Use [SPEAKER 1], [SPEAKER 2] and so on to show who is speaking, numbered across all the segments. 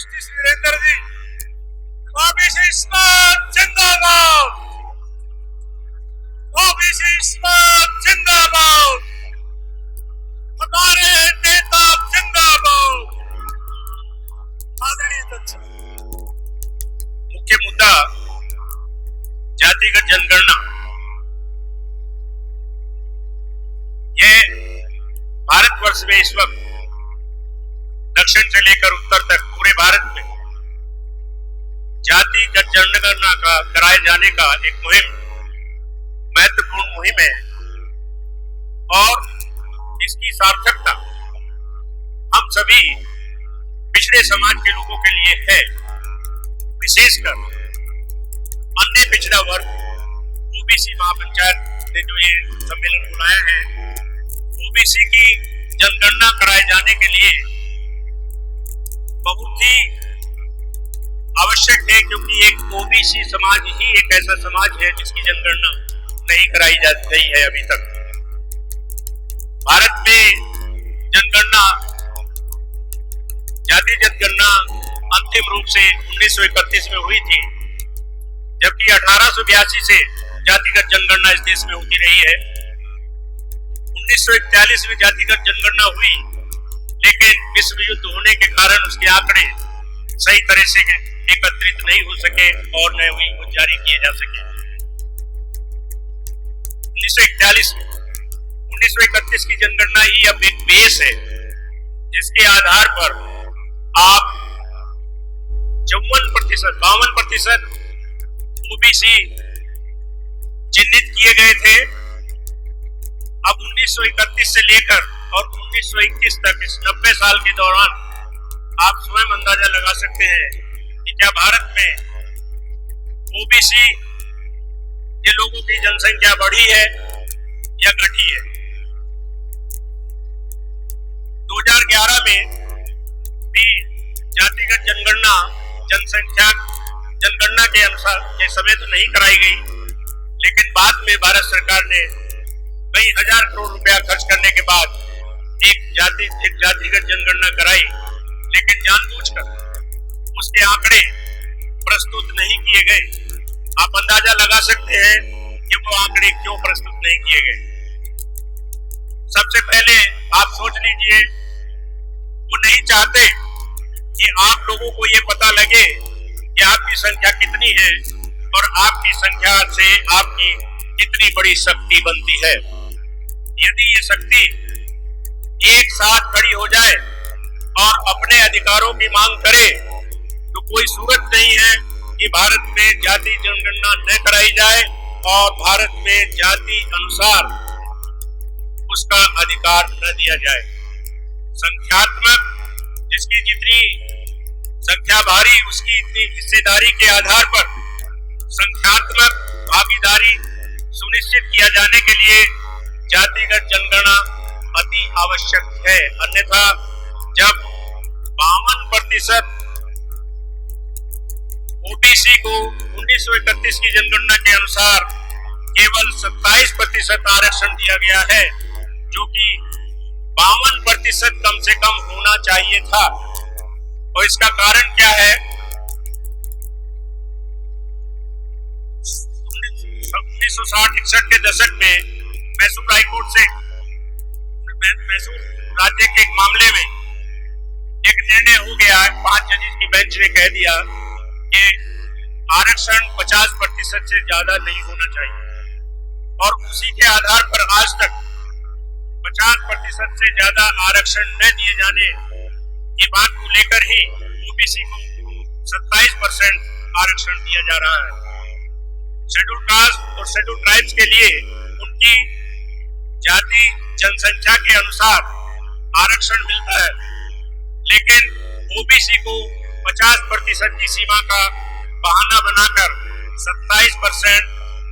[SPEAKER 1] Justice Virendra ji, OBC समाज जिंदाबाद, OBC समाज जिंदाबाद, हमारे नेता जिंदाबाद। आदरणीय अध्यक्ष, मुख्य मुद्दा जातिगत जनगणना। ये भारतवर्ष में इस वक्त दक्षिण से लेकर उत्तर तक पूरे भारत में जातिगत जनगणना का कराए जाने का एक महत्वपूर्ण मुहिम है और इसकी सार्थकता हम सभी पिछड़े समाज के लोगों के लिए है। विशेषकर अन्य पिछड़ा वर्ग ओबीसी महापंचायत ने जो ये सम्मेलन बुलाया है, ओबीसी की जनगणना कराए जाने के लिए बहुत ही आवश्यक है, क्योंकि एक ओबीसी समाज ही एक ऐसा समाज है जिसकी जनगणना नहीं कराई जा रही है अभी तक। भारत में जनगणना, जाति जनगणना अंतिम रूप से 1931 में हुई थी, जबकि 1882 से जातिगत जनगणना इस देश में होती रही है। 1941 में जातिगत जनगणना हुई, लेकिन विश्व युद्ध होने के कारण उसके आंकड़े सही तरह से एकत्रित नहीं हो सके और न ही वो जारी किए जा सके। 1941 में 1931 की जनगणना ही अब एक बेस है, जिसके आधार पर आप 52% ओबीसी चिन्हित किए गए थे। अब 1931 से लेकर और 1921 तक इस 90 साल के दौरान आप स्वयं अंदाजा लगा सकते हैं कि क्या भारत में ओबीसी के लोगों की जनसंख्या बढ़ी है या घटी है। 2011 में भी जातिगत जनगणना के अनुसार के समय तो नहीं कराई गई, लेकिन बाद में भारत सरकार ने कई हजार करोड़ रुपया खर्च करने के बाद एक जातिगत जनगणना कराई, लेकिन जानबूझकर उसके आंकड़े प्रस्तुत नहीं किए गए। आप अंदाजा लगा सकते हैं कि वो आंकड़े क्यों प्रस्तुत नहीं किए गए। सबसे पहले आप सोच लीजिए, वो नहीं चाहते कि आप लोगों को ये पता लगे कि आपकी संख्या कितनी है और आपकी संख्या से आपकी कितनी बड़ी शक्ति बनती है। यदि ये शक्ति एक साथ खड़ी हो जाए और अपने अधिकारों की मांग करे, तो कोई सूरत नहीं है कि भारत में जाति जनगणना न कराई जाए और भारत में जाति अनुसार उसका अधिकार न दिया जाए। संख्यात्मक, जिसकी जितनी संख्या भारी उसकी इतनी हिस्सेदारी के आधार पर संख्यात्मक भागीदारी सुनिश्चित किया जाने के लिए जातिगत जनगणना अति आवश्यक है। अन्यथा जब 52% ओबीसी को 1931 की जनगणना के अनुसार केवल 27% आरक्षण दिया गया है, जो कि 52% कम से कम होना चाहिए था। और इसका कारण क्या है? 1960-61 के दशक में मैसूर हाईकोर्ट से मैसूर राज्य के एक मामले में एक निर्णय हो गया। 5 जजेस की बेंच ने कह दिया कि आरक्षण 50% से ज्यादा नहीं होना चाहिए, और उसी के आधार पर आज तक 50% से ज्यादा आरक्षण न दिए जाने की बात को लेकर ही ओबीसी को 27% आरक्षण दिया जा रहा है। शेड्यूल कास्ट और शेड्यूल ट्राइब्स के लिए उनकी जाति जनसंख्या के अनुसार आरक्षण मिलता है, लेकिन ओबीसी को 50% की सीमा का बहाना बनाकर 27%,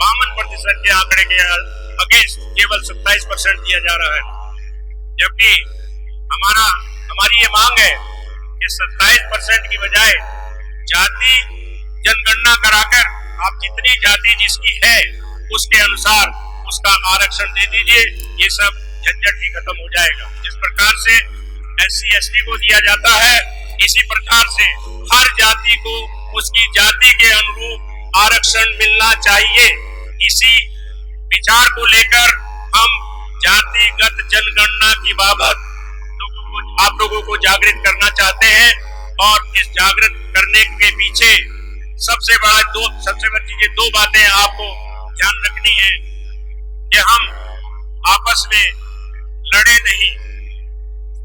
[SPEAKER 1] 52% के आंकड़े के अगेंस्ट केवल 27% दिया जा रहा है। जबकि हमारी ये मांग है कि 27% की बजाय जाति जनगणना कराकर आप जितनी जाति जिसकी है उसके अनुसार उसका आरक्षण दे दीजिए। ये सब झंझट ही खत्म हो जाएगा। जिस प्रकार से SC ST को दिया जाता है, इसी प्रकार से हर जाति को उसकी जाति के अनुरूप आरक्षण मिलना चाहिए। इसी विचार को लेकर हम जातिगत जनगणना की बाबत आप लोगों को जागृत करना चाहते हैं और इस जागृत करने के पीछे सबसे बड़ी चीजें दो बातें आपको ध्यान रखनी है कि हम आपस में लड़े नहीं,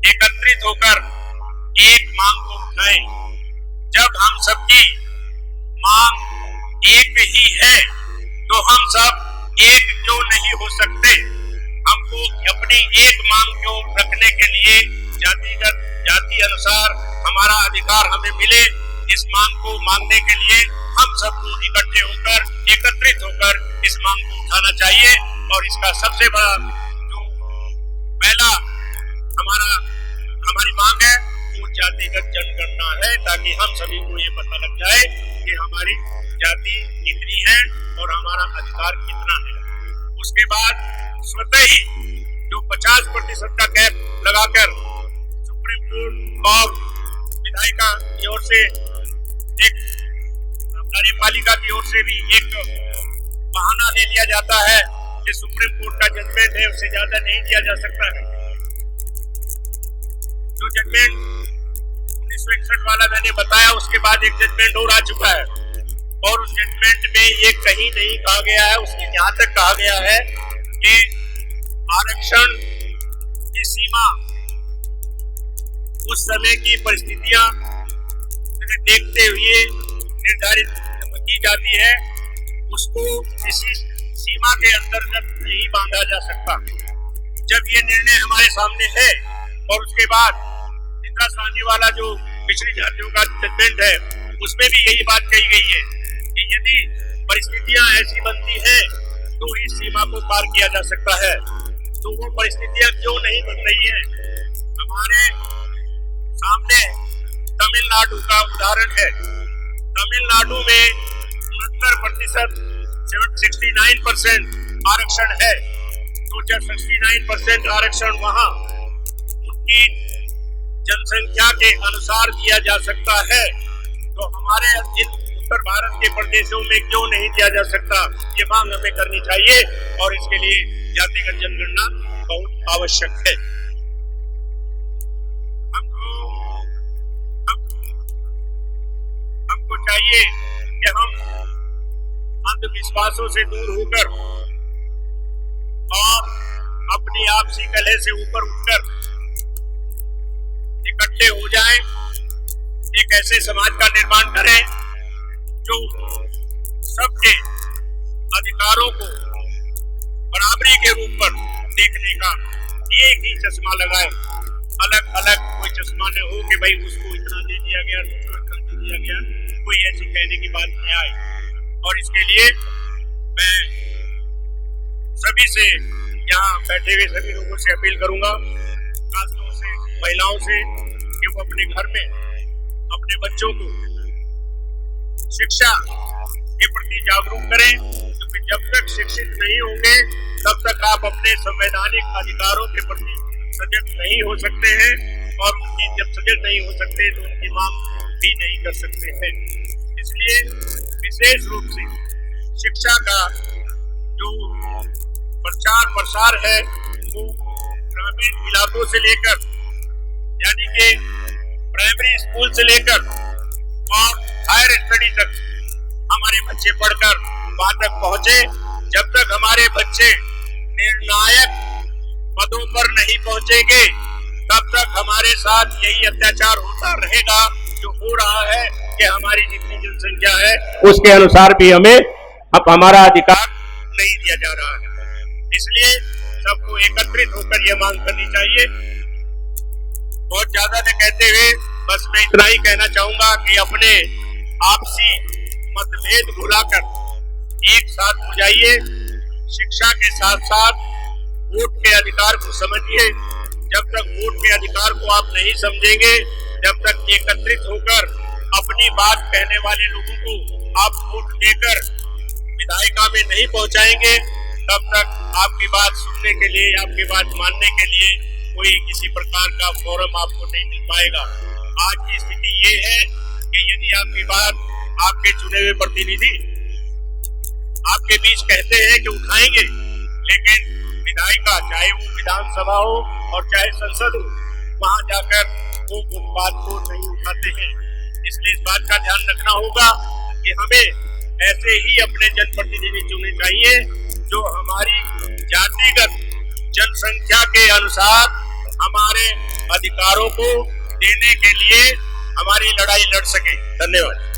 [SPEAKER 1] एकत्रित होकर एक मांग को उठाएं। जब हम सबकी मांग एक ही है तो हम सब एक क्यों नहीं हो सकते। हमको अपनी एक मांग को रखने के लिए जाति अनुसार हमारा अधिकार हमें मिले, इस मांग को मांगने के लिए हम सबको इकट्ठे होकर एकत्रित होकर इस मांग को उठाना चाहिए। और इसका सबसे बड़ा जो पहला हमारी मांग है वो जातिगत जनगणना है, ताकि हम सभी को ये पता लग जाए कि हमारी जाति कितनी है और हमारा अधिकार कितना है। उसके बाद स्वतः ही जो 50% का कैप लगाकर सुप्रीम कोर्ट और विधायिका की ओर से एक कार्यपालिका की ओर से भी एक बहाना ले लिया जाता है कि सुप्रीम कोर्ट का जजमेंट है, उससे ज्यादा नहीं दिया जा सकता है। जो जजमेंट 1961 वाला मैंने बताया, उसके बाद एक जजमेंट और आ चुका है और उस जजमेंट में ये कहीं नहीं कहा गया है, उसमें यहाँ तक कहा गया है कि आरक्षण की सीमा उस समय की परिस्थितियां देखते हुए निर्धारित की जाती है, उसको किसी सीमा के अंतर्गत नहीं बांधा जा सकता। जब ये निर्णय हमारे सामने है और उसके बाद इंदिरा गांधी वाला जो पिछड़ी जातियों का जजमेंट है उसमें भी यही बात कही गई है कि यदि परिस्थितियां ऐसी बनती हैं तो इस सीमा को पार किया जा सकता है। तो वो परिस्थितियां क्यों नहीं बन रही है? हमारे सामने तमिलनाडु का उदाहरण है। तमिलनाडु में 69% 69% आरक्षण है। तो जब 69% आरक्षण वहां उनकी जनसंख्या के अनुसार दिया जा सकता है तो हमारे उत्तर भारत के प्रदेशों में क्यों नहीं दिया जा सकता? ये मांग हमें करनी चाहिए और इसके लिए जातिगत जनगणना बहुत आवश्यक है। हमको चाहिए कि हम अंधविश्वासों से दूर होकर और अपनी आपसी कलह से ऊपर उठकर इकट्ठे हो जाएं, एक ऐसे समाज का निर्माण करें जो सबके अधिकारों को बराबरी के रूप पर देखने का एक ही चश्मा लगाए। अलग अलग कोई चश्मा न हो कि भाई उसको इतना दे दिया गया, उसको इतना दे दिया गया, कोई ऐसी कहने की बात नहीं आए। और इसके लिए मैं सभी से, यहाँ बैठे हुए सभी लोगों से अपील करूंगा, खासतौर से महिलाओं से, कि वो अपने घर में अपने बच्चों को शिक्षा के प्रति जागरूक करें, क्योंकि जब तक शिक्षित नहीं होंगे तब तक आप अपने संवैधानिक अधिकारों के प्रति सजग नहीं हो सकते हैं और उनकी जब सजग नहीं हो सकते तो उनकी मांग भी नहीं कर सकते हैं। इसलिए विशेष रूप से शिक्षा का जो प्रचार प्रसार है वो ग्रामीण इलाकों से लेकर, यानी कि प्राइमरी स्कूल से लेकर और हायर स्टडी तक हमारे बच्चे पढ़कर वहां तक पहुंचे। जब तक हमारे बच्चे निर्णायक पदों पर नहीं पहुंचेंगे तब तक हमारे साथ यही अत्याचार होता रहेगा जो हो रहा है कि हमारी जितनी जनसंख्या है उसके अनुसार भी हमें अब हमारा अधिकार नहीं दिया जा रहा है। इसलिए सबको एकत्रित होकर यह मांग करनी चाहिए। बहुत ज्यादा न कहते हुए बस मैं इतना ही कहना चाहूंगा कि अपने आपसी मतभेद भुलाकर एक साथ हो जाइए। शिक्षा के साथ साथ वोट के अधिकार को समझिए। जब तक वोट के अधिकार को आप नहीं समझेंगे, जब तक एकत्रित होकर अपनी बात कहने वाले लोगों को आप वोट देकर विधायिका में नहीं पहुंचाएंगे, तब तक आपकी बात सुनने के लिए, आपकी बात मानने के लिए कोई किसी प्रकार का फोरम आपको नहीं मिल पाएगा। आज की स्थिति ये है कि यदि आपकी बात आपके चुने हुए प्रतिनिधि आपके बीच कहते हैं कि उठाएंगे, लेकिन विधायिका चाहे वो विधानसभा हो और चाहे संसद हो, वहां जाकर वो उस बात को नहीं उठाते हैं। इसलिए इस बात का ध्यान रखना होगा कि हमें ऐसे ही अपने जनप्रतिनिधि चुनने चाहिए जो हमारी जातिगत जनसंख्या के अनुसार हमारे अधिकारों को देने के लिए हमारी लड़ाई लड़ सके। धन्यवाद।